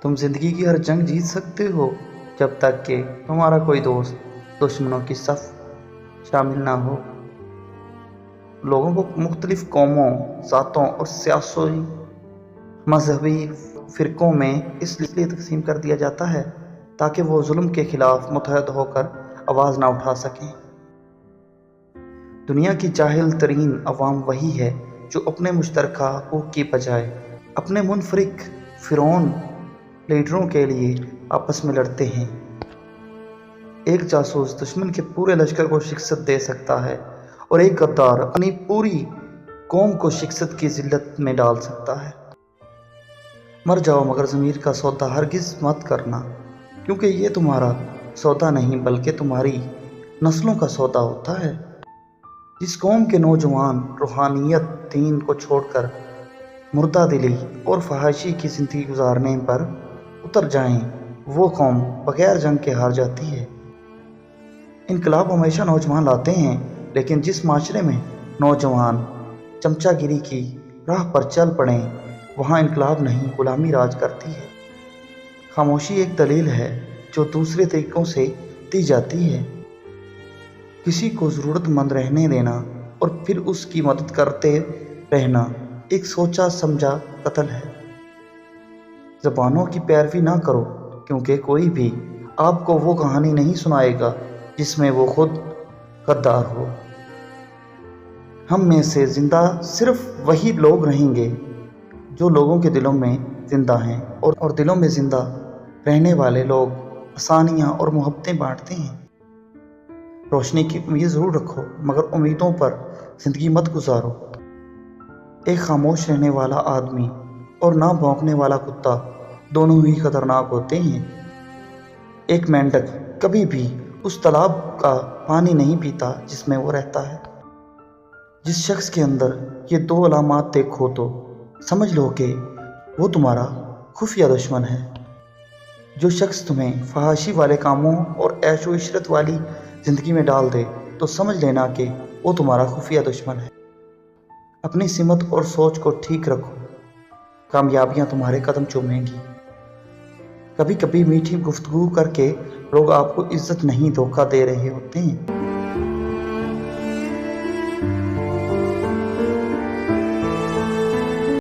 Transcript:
तुम जिंदगी की हर जंग जीत सकते हो जब तक कि तुम्हारा कोई दोस्त दुश्मनों की सफ शामिल ना हो। लोगों को मुख्तलिफ कौमों, ज़ातों और सियासी मजहबी फ़िरक़ों में इसलिए तकसीम कर दिया जाता है ताकि वो जुल्म के ख़िलाफ़ मुत्तहद होकर आवाज़ ना उठा सकें। दुनिया की जाहिल तरीन अवाम वही है जो अपने मुश्तरका हक़ूक़ की बजाय अपने मुनफरिद फ़िरौन लीडरों के लिए आपस में लड़ते हैं। एक जासूस दुश्मन के पूरे लश्कर को शिकस्त दे सकता है और एक गद्दार अपनी पूरी कौम को शिकस्त की ज़िल्लत में डाल सकता है। मर जाओ मगर ज़मीर का सौदा हरगिज़ मत करना, क्योंकि ये तुम्हारा सौदा नहीं बल्कि तुम्हारी नस्लों का सौदा होता है। जिस कौम के नौजवान रूहानियत दीन को छोड़कर मुर्दा दिली और फहाशी की ज़िंदगी गुजारने पर उतर जाएं, वो कौम बगैर जंग के हार जाती है। इनकलाब हमेशा नौजवान लाते हैं, लेकिन जिस माशरे में नौजवान चमचागिरी की राह पर चल पड़ें वहाँ इनकलाब नहीं गुलामी राज करती है। खामोशी एक दलील है जो दूसरे तरीक़ों से दी जाती है। किसी को ज़रूरतमंद रहने देना और फिर उसकी मदद करते रहना एक सोचा समझा कत्ल है। ज़बानों की पैरवी ना करो, क्योंकि कोई भी आपको वो कहानी नहीं सुनाएगा जिसमें वो खुद गद्दार हो। हम में से ज़िंदा सिर्फ वही लोग रहेंगे जो लोगों के दिलों में ज़िंदा हैं, और दिलों में ज़िंदा रहने वाले लोग आसानियाँ और मोहब्बतें बांटते हैं। रोशनी की उम्मीद ज़रूर रखो, मगर उम्मीदों पर ज़िंदगी मत गुजारो। एक खामोश रहने वाला आदमी और ना भौंकने वाला कुत्ता दोनों ही खतरनाक होते हैं। एक मेंढक कभी भी उस तालाब का पानी नहीं पीता जिसमें वो रहता है। जिस शख्स के अंदर ये दो अलामात देखो तो समझ लो कि वो तुम्हारा खुफिया दुश्मन है। जो शख्स तुम्हें फहाशी वाले कामों और ऐशो इशरत वाली ज़िंदगी में डाल दे तो समझ लेना कि वो तुम्हारा खुफिया दुश्मन है। अपनी सिमत और सोच को ठीक रखो, कामयाबियाँ तुम्हारे कदम चूमेंगी। कभी कभी मीठी गुफ्तगू करके लोग आपको इज्जत नहीं धोखा दे रहे होते हैं।